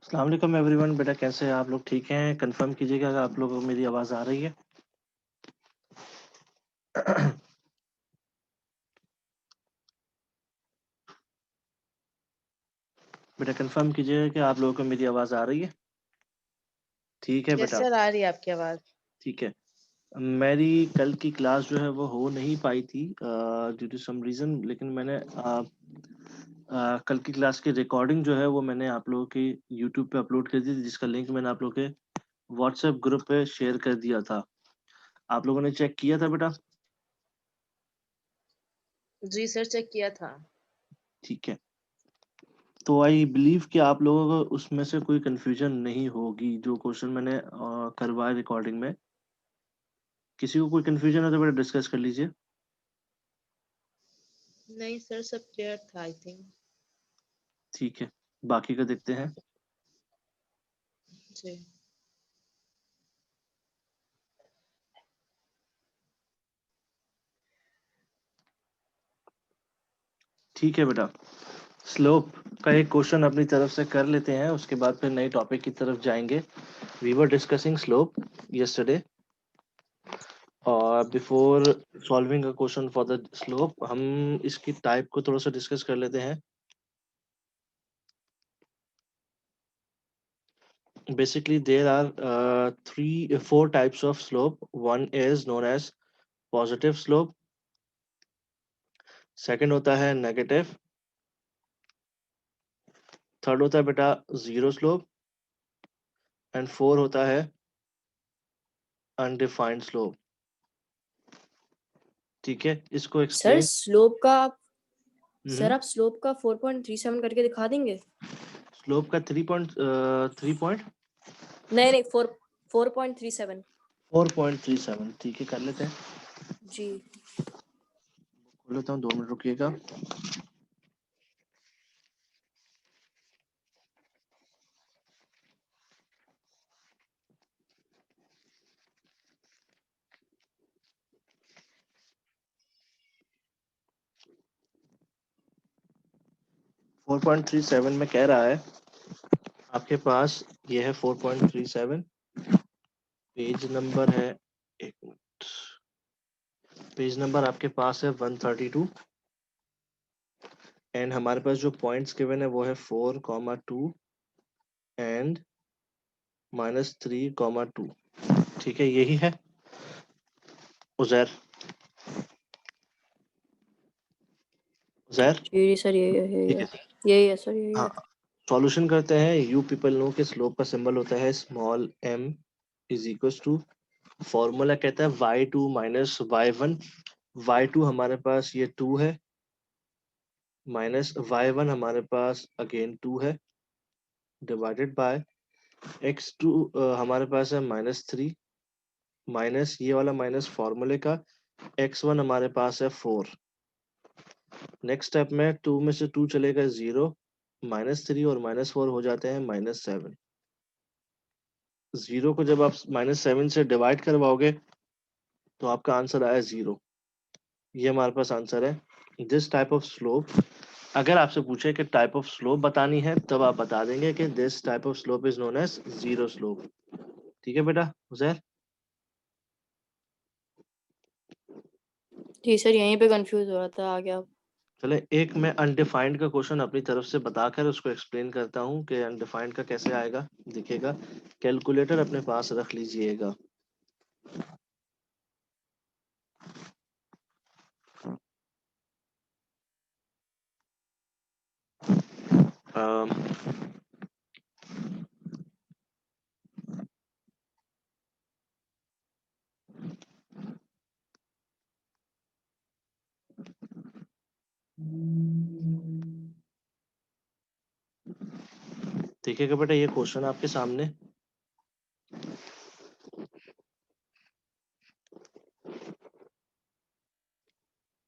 अस्सलाम वालेकुम एवरीवन। बेटा कैसे हैं आप लोग? ठीक हैं? कंफर्म कीजिएगा अगर आप लोगों को मेरी आवाज़ आ रही है। बेटा कंफर्म कीजिएगा कि आप लोगों को मेरी आवाज़ आ रही है। ठीक है यस बेटा, सर, आ रही है आपकी आवाज। ठीक है। मेरी कल की क्लास जो है वो हो नहीं पाई थी ड्यू टू सम रीज़न, लेकिन मैंने कल की क्लास की रिकॉर्डिंग जो है वो मैंने आप लोगों के यूट्यूब पे अपलोड कर दी थी, जिसका लिंक मैंने आप लोगों के व्हाट्सएप ग्रुप पे शेयर कर दिया था। आप लोगों ने चेक किया था बेटा? जी सर, चेक किया था। ठीक है। तो आई बिलीव कि आप लोगों को उसमें से कोई कंफ्यूजन नहीं होगी जो क्वेश्चन मैंने करवाया रिकॉर्डिंग में। किसी को कोई कंफ्यूजन है तो बेटा डिस्कस कर लीजिए। नहीं सर, सब क्लियर था आई थिंक। ठीक है, बाकी का देखते हैं। जी। ठीक है बेटा, स्लोप का एक क्वेश्चन अपनी तरफ से कर लेते हैं, उसके बाद फिर नए टॉपिक की तरफ जाएंगे। We were discussing slope yesterday, और before solving a question for the slope हम इसकी टाइप को थोड़ा सा डिस्कस कर लेते हैं। Basically, there are four types of slope. One is known as positive slope. Second होता है नेगेटिव। थर्ड होता है बेटा जीरो स्लोप। एंड फोर होता है अनडिफाइंड स्लोप। ठीक है, इसको सर एक्सप्लेन। स्लोप का सर आप स्लोप का 4.37 करके दिखा देंगे? स्लोप का 3.3 नहीं नहीं, 4.37। 4.37। ठीक है, कर लेते हैं। जी। खोल लेता हूँ, 2 मिनट रुकिएगा। 4.37 में कह रहा है आपके पास ये है 4.37। पेज नंबर है, एक मिनट, पेज नंबर आपके पास है 132। एंड हमारे पास जो पॉइंट्स गिवन है वो है 4, 2 एंड -3, 2। ठीक है, यही है उजैर। उजैर, जी सर, यही ठीक है। है। यही है सर, यही हाँ, है। सॉल्यूशन करते हैं। यू पीपल नो कि स्लोप का सिंबल होता है small m is equal to, formula कहता है y2 माइनस y1। y2 हमारे पास ये 2 है, माइनस y1 हमारे पास अगेन 2 है, डिवाइडेड बाय x2 हमारे पास है -3, माइनस ये वाला माइनस फॉर्मूले का, x1 हमारे पास है 4। नेक्स्ट स्टेप में 2 में से 2 चलेगा 0, -3 और -4 हो जाते हैं -7। 0 को जब आप -7 से डिवाइड करवाओगे तो आपका आंसर आया 0। ये हमारे पास आंसर है। दिस टाइप ऑफ स्लोप, अगर आपसे पूछे कि टाइप ऑफ स्लोप बतानी है तब आप बता देंगे कि this type of slope is known as zero slope. ठीक है बेटा उजैर? जी सर, यहीं पे कंफ्यूज हो रहा था, आ गया। चले, एक मैं अनडिफाइंड का क्वेश्चन अपनी तरफ से बताकर उसको एक्सप्लेन करता हूँ कि अनडिफाइंड का कैसे आएगा, दिखेगा। कैलकुलेटर अपने पास रख लीजिएगा। अम, देखिएगा बेटा, ये क्वेश्चन आपके सामने।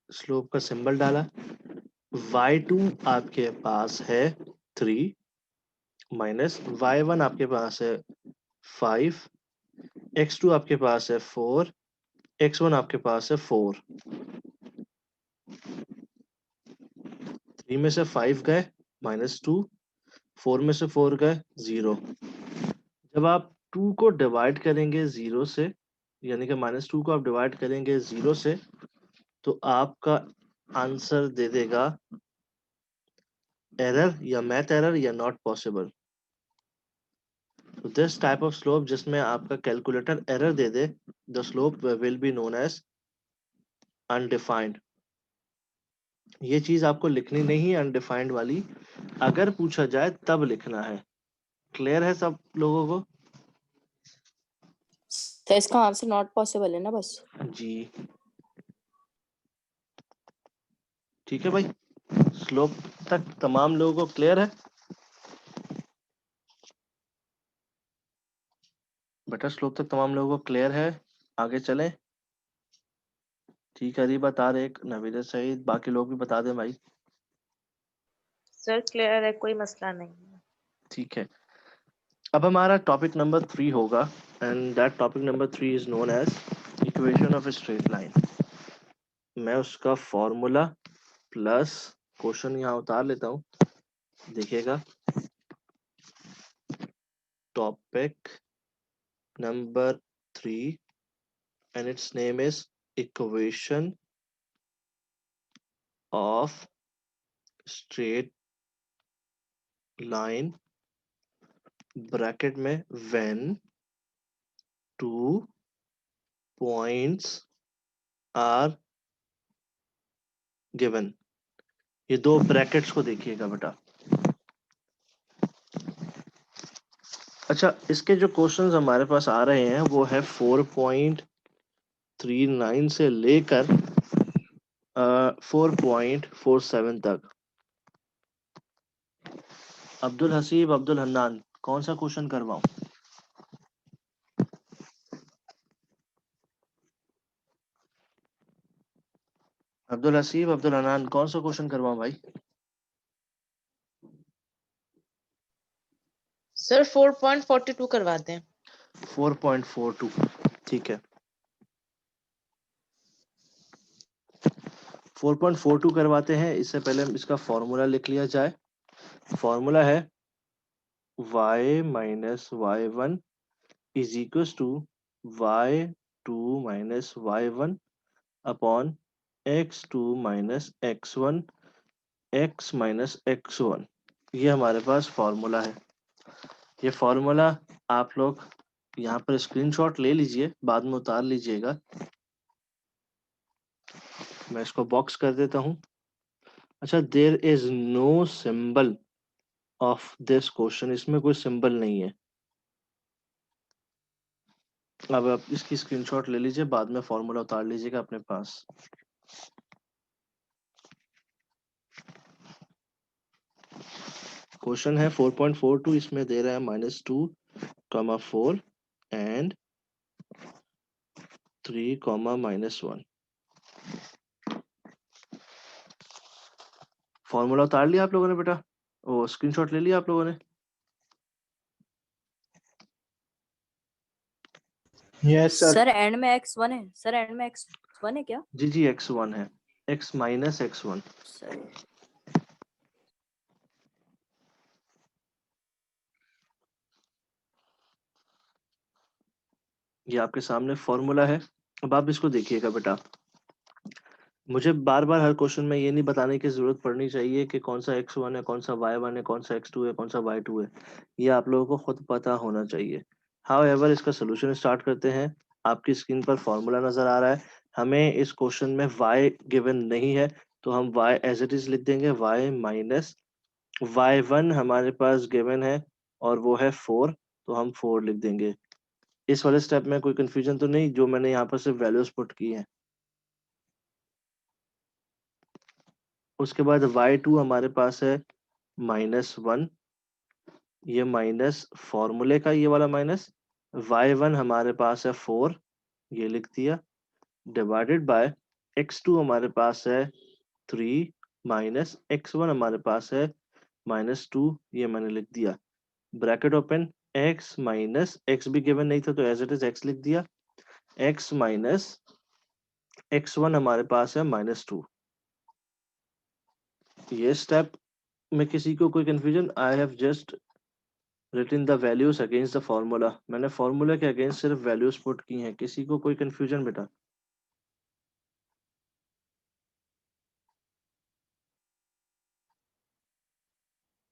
स्लोप का सिंबल डाला, y2 आपके पास है 3, माइनस y1 आपके पास है 5, x2 आपके पास है 4, x1 आपके पास है 4। 3 में से 5 गए, -2, 4 में से 4 गए 0। जब आप 2 को डिवाइड करेंगे 0 से, यानी कि -2 को आप डिवाइड करेंगे 0 से, तो आपका आंसर दे देगा एरर या मैथ एरर या not possible. This type of slope जिसमें आपका कैलकुलेटर एरर दे दे, the slope will be known as undefined. ये चीज आपको लिखनी नहीं है अनडिफाइंड वाली, अगर पूछा जाए तब लिखना है। क्लियर है सब लोगों को? तो इसका आंसर नॉट पॉसिबल है ना बस। जी ठीक है भाई, स्लोप तक तमाम लोगों को क्लियर है? बेटा स्लोप तक तमाम लोगों को क्लियर है? आगे चलें? ठीक है, अरी बता रहे, नवीद सईद, बाकी लोग भी बता दें भाई। सर क्लियर है, कोई मसला नहीं है। ठीक है, अब हमारा टॉपिक नंबर 3 होगा, and that topic number 3 is known as equation of a straight line. मैं उसका फॉर्मूला प्लस क्वेश्चन यहाँ उतार लेता हूँ, देखिएगा। Topic number 3 and its name is equation of straight line, bracket में when 2 points are given। ये दो ब्रैकेट्स को देखिएगा बेटा। अच्छा, इसके जो क्वेश्चंस हमारे पास आ रहे हैं वो है 4.39 से लेकर 4.47 तक। अब्दुल हसीब, अब्दुल हन्नान, कौन सा क्वेश्चन करवाऊं? अब्दुल हसीब, अब्दुल हन्नान, कौन सा क्वेश्चन करवाऊं भाई? सर 4.42 करवा दें। 4.42 ठीक है, 4.42 करवाते हैं। इससे पहले इसका फॉर्मूला लिख लिया जाए। फॉर्मूला है y minus y1 is equal to y2 minus y1 upon x2 minus x1 x minus x1। ये हमारे पास फॉर्मूला है। ये फॉर्मूला आप लोग यहाँ पर स्क्रीनशॉट ले लीजिए, बाद में उतार लीजिएगा। मैं इसको बॉक्स कर देता हूँ। अच्छा, there is no symbol of this question, इसमें कोई सिंबल नहीं है। अब आप इसकी स्क्रीनशॉट ले लीजिए, बाद में फॉर्मूला उतार लीजिएगा अपने पास। क्वेश्चन है 4.42, इसमें दे रहा है -2, 4 एंड 3, -1। फॉर्मूला उतार लिया आप लोगों ने बेटा? वो स्क्रीनशॉट ले लिया आप लोगों ने? Yes sir. सर एंड में x1 है, सर एंड में x1 है क्या? जी जी, x1 है, x माइनस x1। सर ये आपके सामने फॉर्मूला है। अब आप इसको देखिएगा बेटा। मुझे बार बार हर क्वेश्चन में ये नहीं बताने की जरूरत पड़नी चाहिए कि कौन सा x1 है, कौन सा y1 है, कौन सा x2 है, कौन सा y2 है। ये आप लोगों को खुद पता होना चाहिए। हाउएवर इसका सोल्यूशन स्टार्ट करते हैं। आपकी स्क्रीन पर फॉर्मूला नजर आ रहा है। हमें इस क्वेश्चन में y गिवन नहीं है, तो हम y एज इट इज लिख देंगे। y माइनस y1 हमारे पास गिवन है और वो है 4, तो हम 4 लिख देंगे। इस वाले स्टेप में कोई कंफ्यूजन तो नहीं, जो मैंने यहाँ पर सिर्फ वैल्यूज पुट की है। उसके बाद y2 हमारे पास है -1, ये माइनस फॉर्मूले का ये वाला माइनस। y1 हमारे पास है 4, ये लिख दिया, डिवाइडेड बाय x2 हमारे पास है 3 माइनस x1 हमारे पास है -2, ये मैंने लिख दिया। Bracket open, x minus x भी गिवन नहीं था तो एज इट इज x लिख दिया। x माइनस x1 हमारे पास है -2। ये स्टेप में किसी को कोई confusion? I have just written the values against the formula. मैंने फॉर्मूला के अगेंस्ट सिर्फ वैल्यूज पुट की हैं। किसी को कोई कंफ्यूजन बेटा?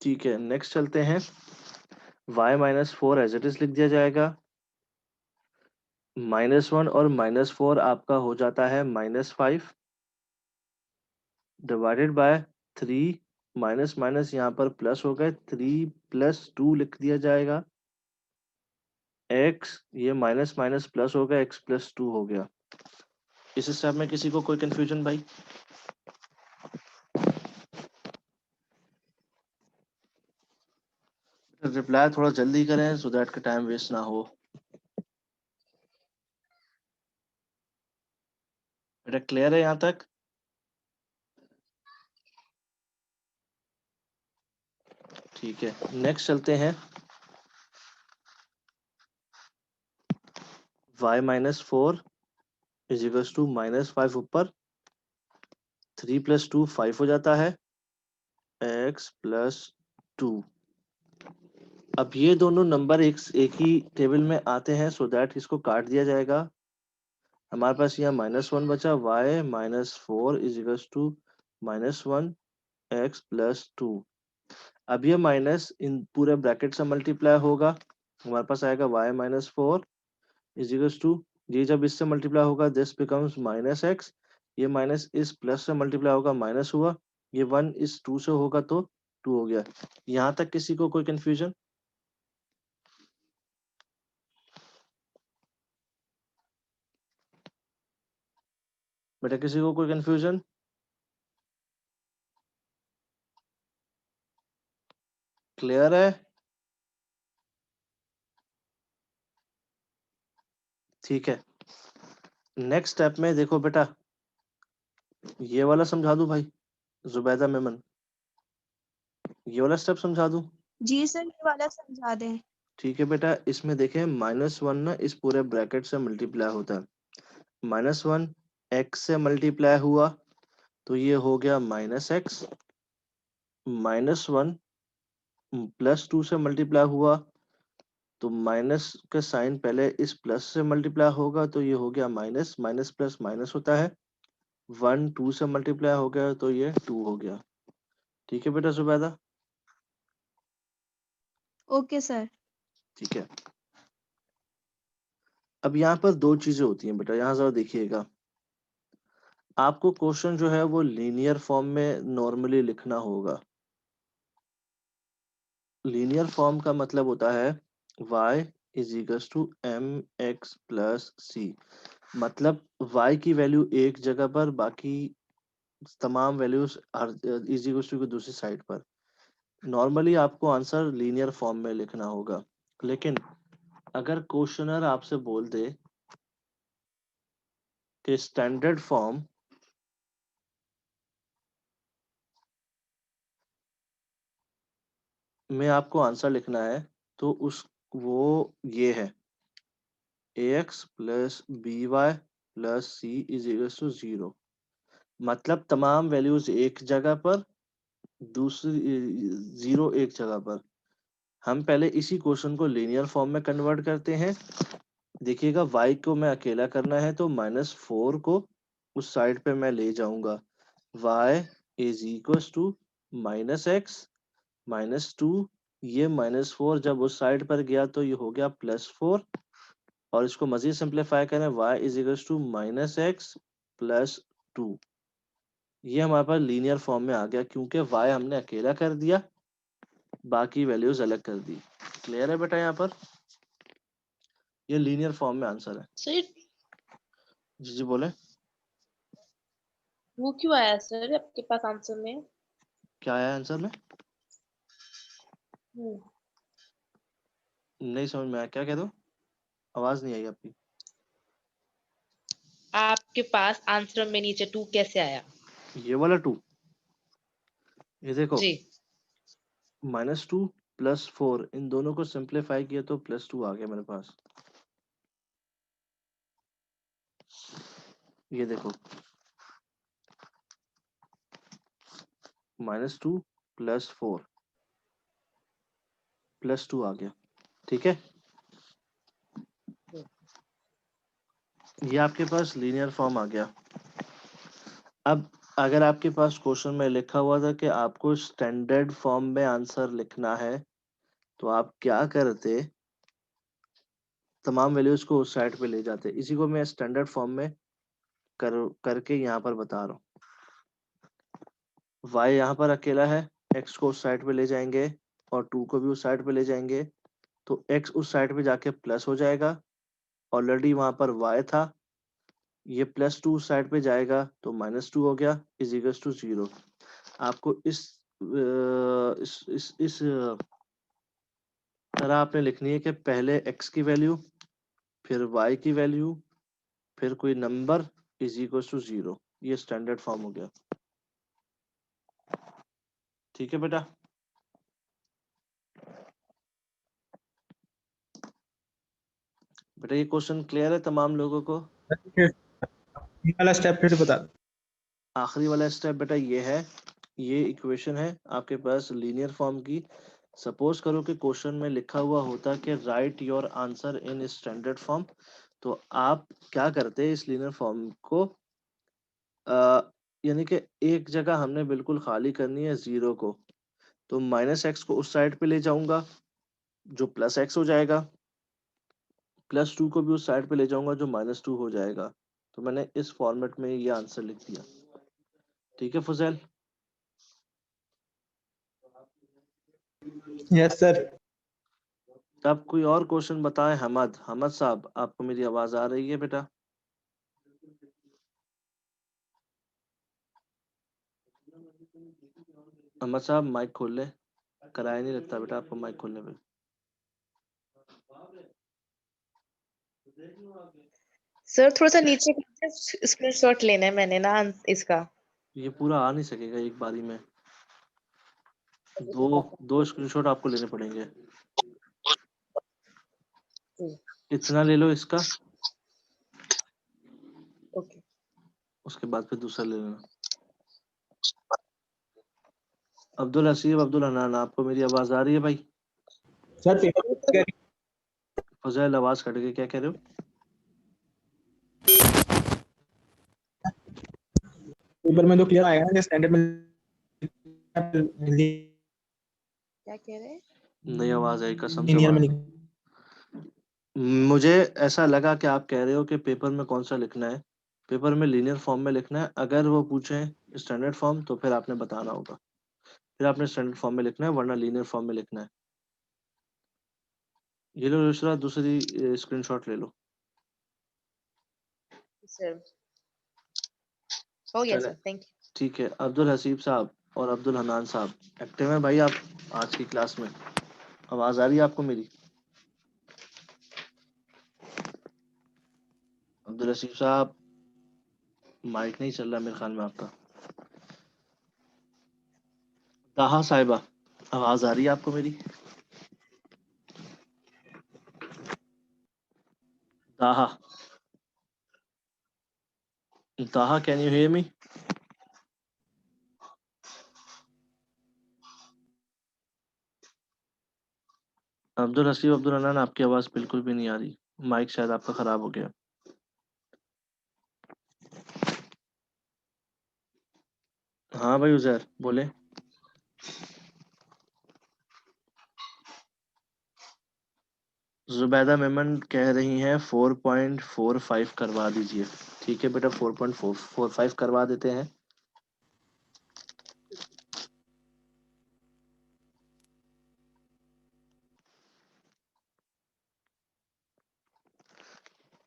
ठीक है, नेक्स्ट चलते हैं। y minus four as it is लिख दिया जाएगा। -1 और -4 आपका हो जाता है -5 डिवाइडेड बाय 3। माइनस माइनस यहाँ पर प्लस हो गए, 3 + 2 लिख दिया जाएगा। x, ये माइनस माइनस प्लस हो गया, x + 2 हो गया। इस स्टेप में किसी को कोई कंफ्यूजन भाई? रिप्लाई थोड़ा जल्दी करें सो दैट का टाइम वेस्ट ना हो। बेटा क्लियर है यहाँ तक? ठीक है, नेक्स्ट चलते हैं। y minus four is equal to -5 ऊपर, 3 + 2 5 हो जाता है, x + 2। अब ये दोनों नंबर एक ही टेबल में आते हैं सो दैट इसको काट दिया जाएगा। हमारे पास यहाँ -1 बचा, y minus four is equal to -1 x + 2। अब ये माइनस इन पूरे ब्रैकेट से मल्टीप्लाई होगा, हमारे पास आएगा y minus four is equal to, ये जब इससे मल्टीप्लाई होगा दिस बिकम्स -x, ये माइनस इस प्लस से मल्टीप्लाई होगा माइनस हुआ, ये 1 इस 2 से होगा तो 2 हो गया। यहाँ तक किसी को कोई कंफ्यूजन? बेटा किसी को कोई कंफ्यूजन? क्लियर है? ठीक है, नेक्स्ट स्टेप में देखो बेटा, ये वाला समझा दूं भाई जुबैदा मेमन? ये वाला स्टेप समझा दूं? जी सर, ये वाला समझा दें। ठीक है बेटा, इसमें देखें -1 ना इस पूरे ब्रैकेट से मल्टीप्लाई होता है, -1 x से मल्टीप्लाई हुआ तो ये हो गया -x, -1 +2 से मल्टीप्लाई हुआ तो माइनस का साइन पहले इस प्लस से मल्टीप्लाई होगा तो ये हो गया माइनस, माइनस प्लस माइनस होता है, 1 2 से मल्टीप्लाई हो गया तो ये 2 हो गया। ठीक है बेटा जुबैदा? Okay sir. ठीक है, अब यहाँ पर दो चीजें होती हैं बेटा, यहाँ जरा देखिएगा। आपको क्वेश्चन जो है वो लीनियर फॉर्म में नॉर्मली लिखना होगा। लीनियर फॉर्म का मतलब होता है y is equals to mx + c। मतलब y की वैल्यू एक जगह पर, बाकी तमाम वैल्यूज इज इक्वल्स टू की दूसरी साइड पर। नॉर्मली आपको आंसर लीनियर फॉर्म में लिखना होगा, लेकिन अगर क्वेश्चनर आपसे बोल दे कि स्टैंडर्ड फॉर्म में आपको आंसर लिखना है तो उस वो ये है ax + by + c is equal to 0। मतलब तमाम वैल्यूज एक जगह पर, दूसरी 0 एक जगह पर। हम पहले इसी क्वेश्चन को लीनियर फॉर्म में कन्वर्ट करते हैं। देखिएगा y को मैं अकेला करना है तो -4 को उस साइड पे मैं ले जाऊंगा, y is equal to -x -2, ये -4 जब उस साइड पर गया तो ये हो गया +4, और इसको मजीद सिंप्लीफाई करें y is equal to -x + 2। ये हमारे पास लीनियर फॉर्म में आ गया क्योंकि y हमने अकेला कर दिया, बाकी वैल्यूज अलग कर दी। क्लियर है बेटा? यहाँ पर ये लीनियर फॉर्म में आंसर है। सर जी जी बोले, वो क्यों आया सर आपके पास आंसर में? क्या आया आंसर में? हम्म, नहीं समझ में आया, क्या कह दो? आवाज नहीं आई आपकी। आपके पास आंसर में नीचे 2 कैसे आया? ये वाला 2, ये देखो जी -2 + 4, इन दोनों को सिंप्लीफाई किया तो +2 आ गया मेरे पास। ये देखो -2 +4 +2 आ गया। ठीक है, ये आपके पास लीनियर फॉर्म आ गया। अब अगर आपके पास क्वेश्चन में लिखा हुआ था कि आपको स्टैंडर्ड फॉर्म में आंसर लिखना है, तो आप क्या करते, तमाम वैल्यूज को उस साइड पे ले जाते। इसी को मैं स्टैंडर्ड फॉर्म में करके यहाँ पर बता रहा हूँ। y यहाँ पर अकेला है, x को उस साइड पे ले जाएंगे और 2 को भी उस साइड पे ले जाएंगे, तो x उस साइड पे जाके प्लस हो जाएगा। ऑलरेडी वहां पर y था, ये +2 उस साइड पे जाएगा तो -2 हो गया, = 0। आपको इस तरह आपने लिखनी है कि पहले x की वैल्यू, फिर y की वैल्यू, फिर कोई नंबर = 0। ये स्टैंडर्ड फॉर्म हो गया। ठीक है बेटा, बेटा ये क्वेश्चन क्लियर है तमाम लोगों को? ये वाला स्टेप फिर बता दो। आखिरी वाला स्टेप बेटा ये है, ये इक्वेशन है आपके पास लीनियर फॉर्म की। सपोज करो कि क्वेश्चन में लिखा हुआ होता कि right your answer in standard form, तो आप क्या करते इस लीनियर फॉर्म को, यानी कि एक जगह हमने बिल्कुल खाली करनी है 0 को, तो -x को उस साइड पे ले जाऊंगा जो +x हो जाएगा, +2 को भी उस साइड पे ले जाऊंगा जो -2 हो जाएगा। तो मैंने इस फॉर्मेट में ये आंसर लिख दिया। ठीक है फुजैल? Yes sir. अब कोई और क्वेश्चन बताएं। हमद साहब, आपको मेरी आवाज आ रही है बेटा? अहमद साहब माइक खोल ले, कराया नहीं लगता बेटा आपको माइक खोलने पे। सर थोड़ा सा नीचे स्क्रीनशॉट लेना है मैंने ना इसका। ये पूरा आ नहीं सकेगा एक बारी में, दो स्क्रीनशॉट आपको लेने पड़ेंगे। इतना ले लो इसका, ओके। उसके बाद फिर दूसरा ले लेना। अब्दुल हसीब, अब्दुल हनान, आपको मेरी आवाज आ रही है भाई? सर पेपर फुजैल आवाज कट गई, क्या कह रहे हो? में तो क्लियर आएगा ना स्टैंडर्ड में। क्या कह रहे हैं? नहीं आवाज आई, कसम से लीनियर में आवाज। मुझे ऐसा लगा कि आप कह रहे हो कि पेपर में कौन सा लिखना है, पेपर में लीनियर फॉर्म में लिखना है। अगर वो पूछें स्टैंडर्ड फॉर्म तो फिर आपने बताना होगा, फिर आपने स्टैंडर्ड फॉर्म में लिखना है, वरना लीनियर फॉर्म में लिखना है। ये लो दूसरा, दूसरी स्क्रीनशॉट ले लो। सर हो गया चले, सर, थैंक यू। ठीक है। अब्दुल हसीब साहब और अब्दुल हनान साहब एक्टिव हैं भाई आप आज की क्लास में? आवाज आ रही है आपको मेरी? अब्दुल हसीब साहब, माइक नहीं चल रहा मेरे ख्याल में आपका। ताहा साहिबा, आवाज आ रही है आपको मेरी? ताहा, ताहा, can you hear me? Abdul Haseeb, Abdul Hanan, आपकी आवाज बिल्कुल भी नहीं आ रही, माइक शायद आपका खराब हो गया। हाँ भाई उजैर बोले। जुबैदा मेमन कह रही हैं 4.45 करवा दीजिए। ठीक है बेटा, 4.45 करवा देते हैं।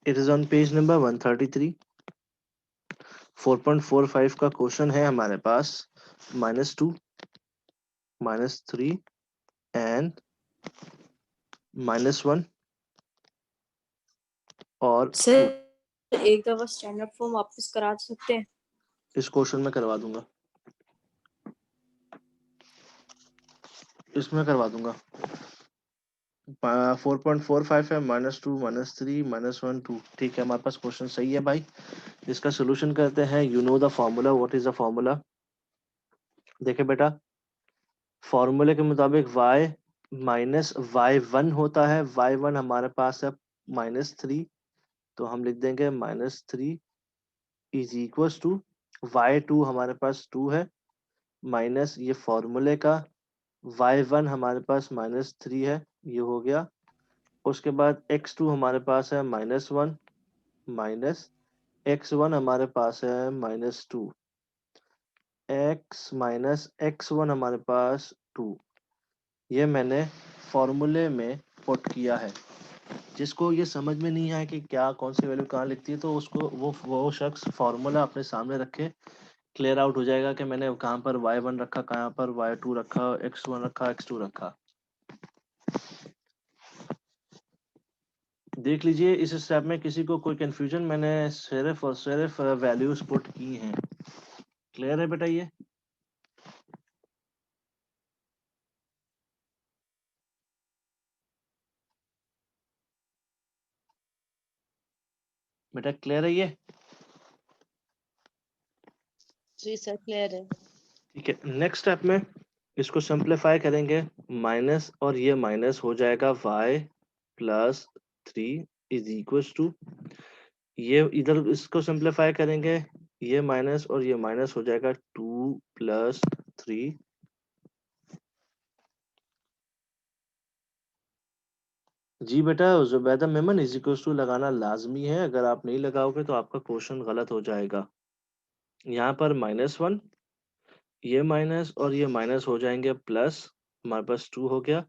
It is on page number 133। 4.45 का क्वेश्चन है हमारे पास, -2, -3 एंड -1 और सर एक दफा स्टैंडर्ड फॉर्म वापस करा सकते हैं? इस क्वेश्चन में करवा दूंगा, इसमें करवा दूंगा। 4.45 है, -2, -3, -1, 2। ठीक है, हमारे पास क्वेश्चन सही है भाई। इसका सोल्यूशन करते हैं। You know the formula, what is the formula? देखे बेटा, फॉर्मूले के मुताबिक y माइनस y1 होता है, y1 हमारे पास है -3, तो हम लिख देंगे -3 इज इक्वल टू y2 हमारे पास 2 है, माइनस ये फॉर्मूले का y1 हमारे पास -3 है, ये हो गया। उसके बाद x2 हमारे पास है -1 माइनस x1 हमारे पास है -2, x माइनस x1 हमारे पास 2। ये मैंने फॉर्मूले में पुट किया है। जिसको ये समझ में नहीं आया कि क्या कौन सी वैल्यू कहाँ लिखती है, तो उसको वो शख्स फॉर्मूला अपने सामने रखे, क्लियर आउट हो जाएगा कि मैंने कहाँ पर y1 रखा, कहाँ पर y2 रखा, x1 रखा, x2 रखा। देख लीजिए इस स्टेप में किसी को कोई कंफ्यूजन, मैंने सिर्फ और सिर्फ वैल्यूज पुट की हैं। क्लियर है बेटा? ये बेटा क्लियर है ये? जी सर क्लियर है। ठीक है, नेक्स्ट स्टेप में इसको सिंप्लीफाई करेंगे, माइनस और ये माइनस हो जाएगा y plus 3 is equal to, ये इधर इसको सिंप्लीफाई करेंगे, ये माइनस और ये माइनस हो जाएगा 2 प्लस 3। जी बेटा, Zubaida Memon is equal to लगाना लाजमी है, अगर आप नहीं लगाओगे तो आपका क्वेश्चन गलत हो जाएगा। यहाँ पर -1, ये माइनस और ये माइनस हो जाएंगे प्लस, हमारे पास 2 हो गया।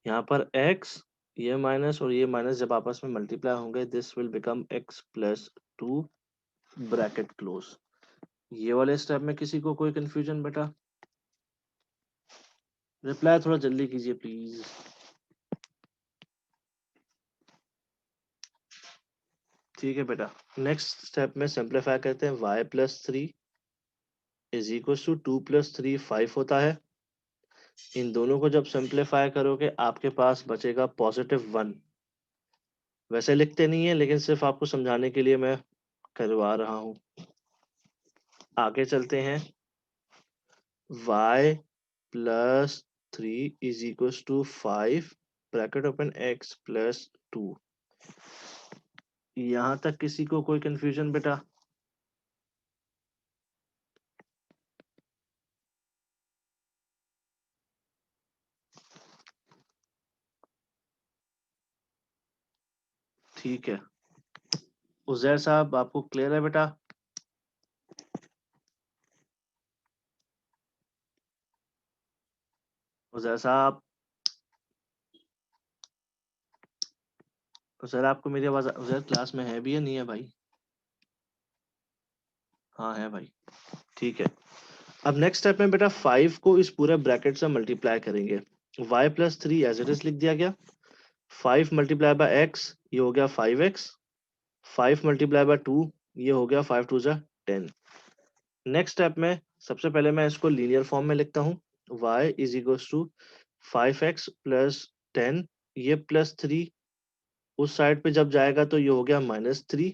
यहाँ पर x, ये माइनस और ये माइनस जब आपस में मल्टीप्लाई होंगे, this will become x plus 2 bracket close. ये वाले स्टेप में किसी को कोई कंफ्यूजन बेटा? रिप्लाई थोड़ा जल्दी कीजिए प्लीज। ठीक है बेटा, नेक्स्ट स्टेप में सिंप्लीफाई करते हैं, y plus 3 is equal to 2 plus 3 5 होता है। इन दोनों को जब सिंप्लीफाई करोगे आपके पास बचेगा +1। वैसे लिखते नहीं है, लेकिन सिर्फ आपको समझाने के लिए मैं करवा रहा हूँ। आगे चलते हैं, y plus 3 is equal to 5 bracket open x plus 2। यहाँ तक किसी को कोई कंफ्यूजन बेटा? ठीक है, उजैर साहब आपको क्लियर है बेटा? उजैर साहब, उजैर आपको मेरी आवाज, उजैर क्लास में है भी या नहीं है भाई? हाँ है भाई। ठीक है, अब नेक्स्ट स्टेप में बेटा 5 को इस पूरे ब्रैकेट से मल्टीप्लाई करेंगे। y plus 3 as it is लिख दिया गया, 5 मल्टीप्लाई बाय x, ये हो गया 5x, 5 मल्टीप्लाई बाय 2, ये हो गया 5 2 जा 10। नेक्स्ट स्टेप में सबसे पहले मैं इसको लीनियर फॉर्म में लिखता हूँ, y is equal to 5x plus 10, ये प्लस 3 उस साइड पे जब जाएगा तो ये हो गया -3।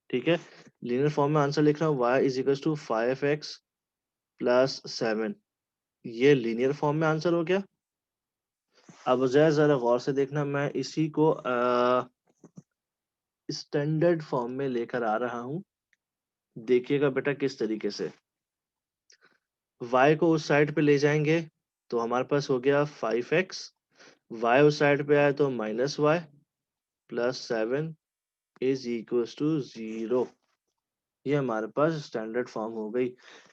ठीक है, लीनियर फॉर्म में आंसर लिख रहा हूँ, y is equal to 5x plus 7, ये लीनियर फॉर्म में आंसर हो गया। अब जरा गौर से देखना, मैं इसी को स्टैंडर्ड फॉर्म में लेकर आ रहा हूँ। देखिएगा बेटा किस तरीके से, y को उस साइड पे ले जाएंगे तो हमारे पास हो गया 5x, y उस साइड पे आए तो -y plus 7 is equal to 0। ये हमारे पास स्टैंडर्ड फॉर्म हो गई।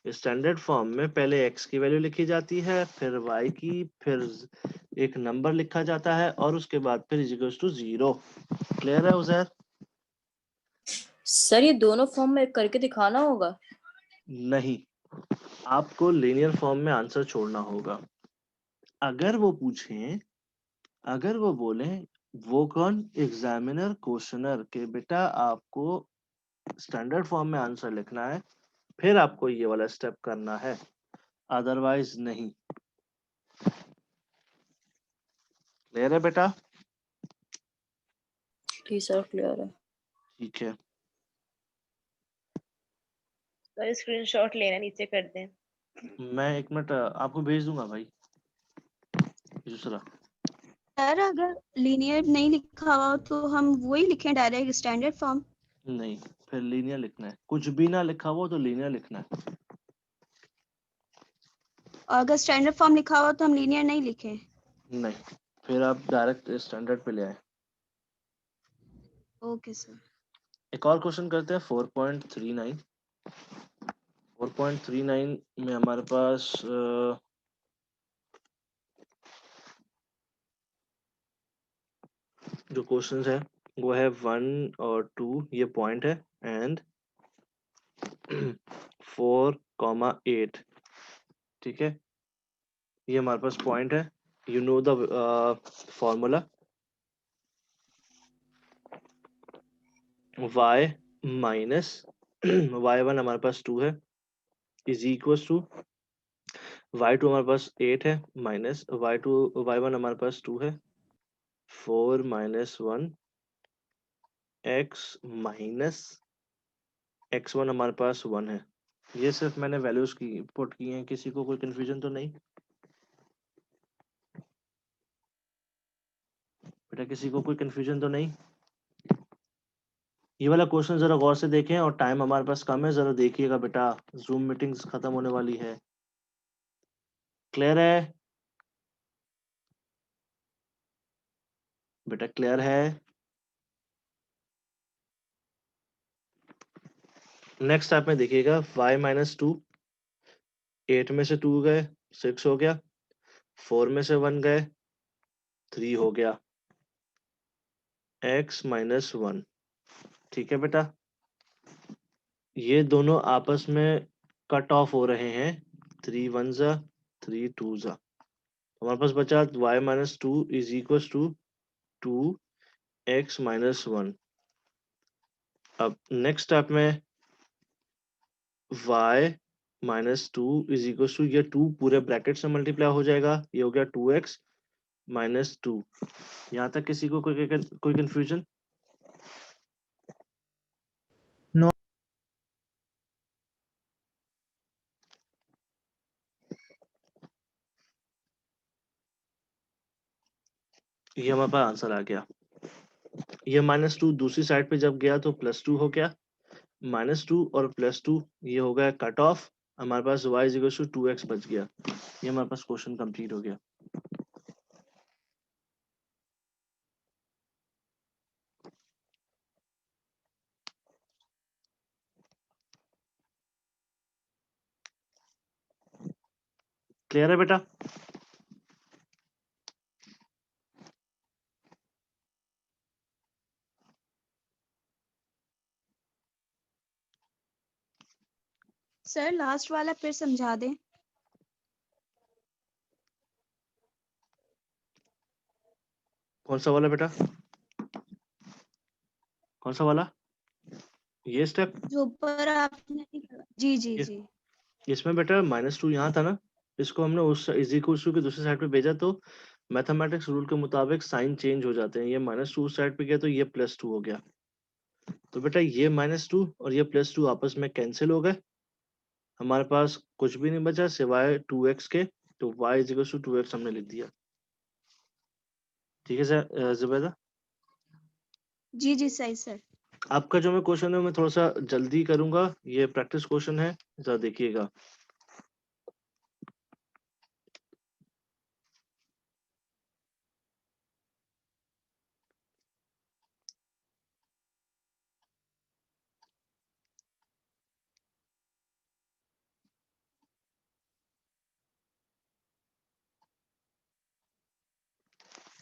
स्टैंडर्ड फॉर्म में पहले x की वैल्यू लिखी जाती है, फिर y की, फिर एक नंबर लिखा जाता है और उसके बाद फिर इज इक्वल टू 0। क्लियर है उजैर? सर ये दोनों फॉर्म में करके दिखाना होगा? नहीं, आपको लीनियर फॉर्म में आंसर छोड़ना होगा। अगर वो पूछें, अगर वो बोले वो कौन, एग्जामिनर क्वेश्चनर के बेटा आपको स्टैंडर्ड फॉर्म में आंसर लिखना है, फिर आपको ये वाला स्टेप करना है, अदरवाइज नहीं। क्लियर है बेटा? जी सर क्लियर है। ठीक है, सर स्क्रीनशॉट लेना नीचे कर दें। मैं 1 मिनट आपको भेज दूंगा भाई। दूसरा सर अगर लीनियर नहीं लिखा हुआ हो तो हम वही लिखें डायरेक्ट स्टैंडर्ड फॉर्म। नहीं, फिर लीनियर लिखना है। कुछ भी ना लिखा हुआ तो लीनियर लिखना है। और अगर स्टैंडर्ड फॉर्म लिखा हुआ तो हम लीनियर नहीं लिखें। नहीं, फिर आप डायरेक्ट स्टैंडर्ड पे ले आए। Okay sir. एक और क्वेश्चन करते हैं 4.39। 4.39 में हमारे पास जो क्वेश्चंस है वो है 1 और 2, ये पॉइंट है, एंड 4,8। ठीक है, ये हमारे पास पॉइंट है। You know the formula y minus y1 हमारे पास 2 है इज इक्वल टू y2 हमारे पास 8 है माइनस y1 हमारे पास 2 है 4 माइनस 1 x माइनस x1 हमारे पास 1 है। ये सिर्फ मैंने वैल्यूज की पुट की हैं, किसी को कोई कंफ्यूजन तो नहीं बेटा? किसी को कोई कंफ्यूजन तो नहीं? ये वाला क्वेश्चन जरा गौर से देखें, और टाइम हमारे पास कम है, जरा देखिएगा बेटा, जूम मीटिंग्स खत्म होने वाली है। क्लियर है बेटा? क्लियर है? नेक्स्ट स्टेप में देखिएगा, y माइनस 2, 8 में से 2 गए 6 हो गया, 4 में से 1 गए 3 हो गया, x माइनस 1। ठीक है बेटा, ये दोनों आपस में कट ऑफ हो रहे हैं, 3 1 जा 3 2 जा। हमारे पास बचा y minus 2 is equal to 2x minus 1। अब नेक्स्ट स्टेप में y minus 2 is equal to, ये 2 पूरे ब्रैकेट से मल्टीप्लाई हो जाएगा, ये हो गया 2x माइनस 2। यहाँ तक किसी को कोई कंफ्यूजन? नो। ये हमारे पास आंसर आ गया। ये माइनस 2 दूसरी साइड पे जब गया तो प्लस 2 हो गया, माइनस 2 और प्लस 2 ये हो गया कट ऑफ, हमारे पास y is equal to 2x बच गया। ये हमारे पास क्वेश्चन कंप्लीट हो गया। क्लियर है बेटा? सर लास्ट वाला फिर समझा दें। कौन सा वाला बेटा? कौन सा वाला? ये स्टेप? जो ऊपर आपने जी जी ये- जी। इसमें बेटा माइनस 2 यहाँ था ना, इसको हमने उस इज इक्वल टू के दूसरी साइड पे भेजा, तो मैथमेटिक्स रूल के मुताबिक साइन चेंज हो जाते हैं। ये माइनस 2 उस साइड पे गया तो ये प्लस 2 हो गया। तो बेटा ये माइनस 2 और ये प्लस 2 आपस में कैंसिल हो गए, हमारे पास कुछ भी नहीं बचा सिवाय 2x के, तो y is equal to 2x हमने लिख दिया। ठीक है सर जुबैदा? जी जी सही सर। आपका जो मैं क्वेश्चन है मैं थोड़ा सा जल्दी करूंगा, ये प्रैक्टिस क्वेश्चन है, जरा देखिएगा।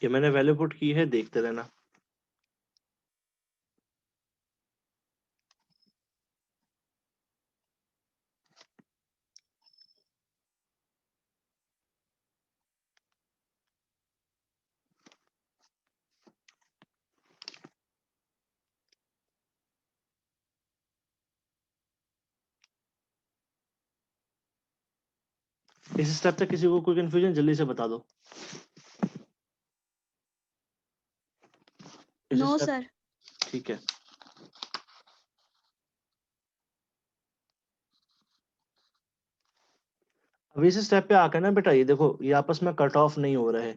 ये मैंने वैल्यू पुट की है, देखते रहना। इस स्टेप तक किसी को कोई कंफ्यूजन जल्दी से बता दो। इस नो स्टेप सर। ठीक है। अब इस स्टेप पे आकर ना बेटा ये देखो ये आपस में कट ऑफ नहीं हो रहे,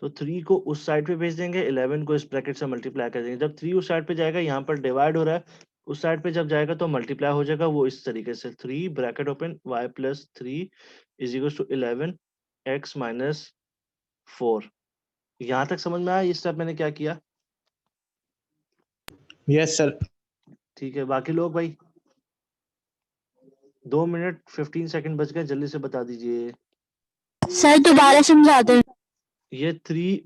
तो 3 को उस साइड पे भेज देंगे, 11 को इस ब्रैकेट से मल्टीप्लाई कर देंगे। जब 3 उस साइड पे जाएगा, यहाँ पर डिवाइड हो रहा है, उस साइड पे जब जाएगा तो मल्टीप्लाई हो जाएगा, वो इस तरीके से 3 bracket open y plus 3 is equal to 11 x minus 4। यहाँ तक समझ में आया ये स्टेप मैंने क्या किया? Yes sir. ठीक है, बाकी लोग भाई 2 मिनट 15 सेकंड बच गए, जल्दी से बता दीजिए। सर दोबारा समझा दो। ये 3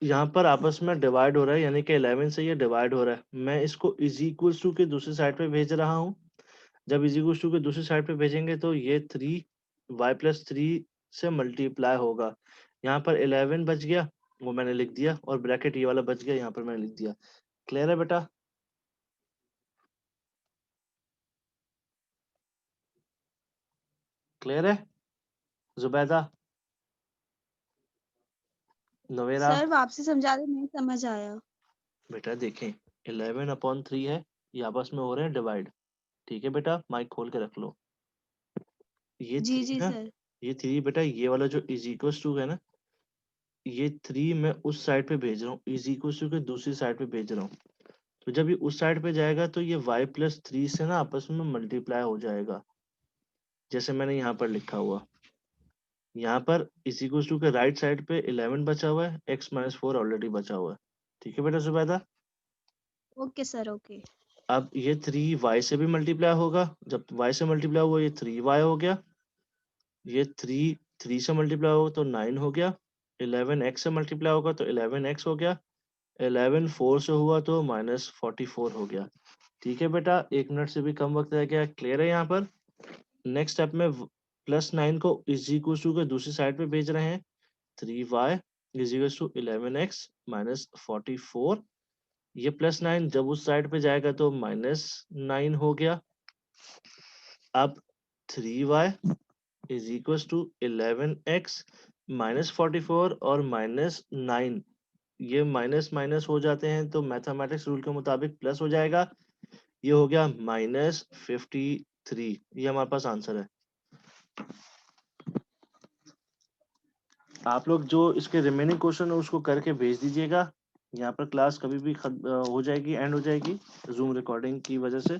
यहाँ पर आपस में डिवाइड हो रहा है, यानी कि 11 से ये डिवाइड हो रहा है। मैं इसको इज इक्वल्स टू के दूसरी साइड पे भेज रहा हूँ। जब इज इक्वल्स टू के दूसरी साइड पे भेजेंगे तो ये 3 y प्लस 3 से मल्टीप्लाई होगा। यहाँ पर 11 बच गया, वो मैंने लिख दिया, और ब्रैकेट ये वाला बच गया, यहाँ पर मैंने लिख दिया। क्लियर है बेटा? क्लियर है जुबैदा, नवेरा? सर वापसी समझा दे, नहीं समझ आया। बेटा देखें 11/3 है, ये आपस में हो रहे हैं डिवाइड। ठीक है बेटा, माइक खोल के रख लो। ये जी 3 जी ना, सर। ये 3 बेटा, ये वाला जो इज इक्वल्स टू है ना, ये 3 मैं उस साइड पे भेज रहा हूँ, इज इक्वल्स टू के दूसरी साइड पे भेज रहा हूँ। तो जब ये उस साइड पे जाएगा तो ये y प्लस 3 से ना आपस में मल्टीप्लाई हो जाएगा, जैसे मैंने यहाँ पर लिखा हुआ। यहाँ पर इज इक्वल्स टू के राइट साइड पे 11 बचा हुआ है, x माइनस 4 ऑलरेडी बचा हुआ है। ठीक है बेटा जुबैदा? Okay sir okay. अब ये 3y से भी मल्टीप्लाई होगा, जब y से मल्टीप्लाई हुआ ये 3y हो गया, ये 3 से मल्टीप्लाई होगा तो 9 हो गया, 11 x से मल्टीप्लाई होगा तो 11 x हो गया, 11 4 से हुआ तो माइनस 44 हो गया। ठीक है बेटा, 1 मिनट से भी कम वक्त रह गया। क्लियर है यहाँ पर? नेक्स्ट स्टेप में प्लस 9 को इज इक्वल टू के दूसरी साइड पे भेज रहे हैं, 3y is equal to 11x minus 44। ये प्लस 9 जब उस साइड पे जाएगा तो माइनस 9 हो गया। अब 3y is equal to 11x minus 44 और माइनस 9, ये माइनस माइनस हो जाते हैं तो मैथमेटिक्स रूल के मुताबिक प्लस हो जाएगा। ये हो गया माइनस 53। ये हमारे पास आंसर है। आप लोग जो इसके रिमेनिंग क्वेश्चन है उसको करके भेज दीजिएगा। यहाँ पर क्लास कभी भी हो जाएगी, एंड हो जाएगी जूम रिकॉर्डिंग की वजह से।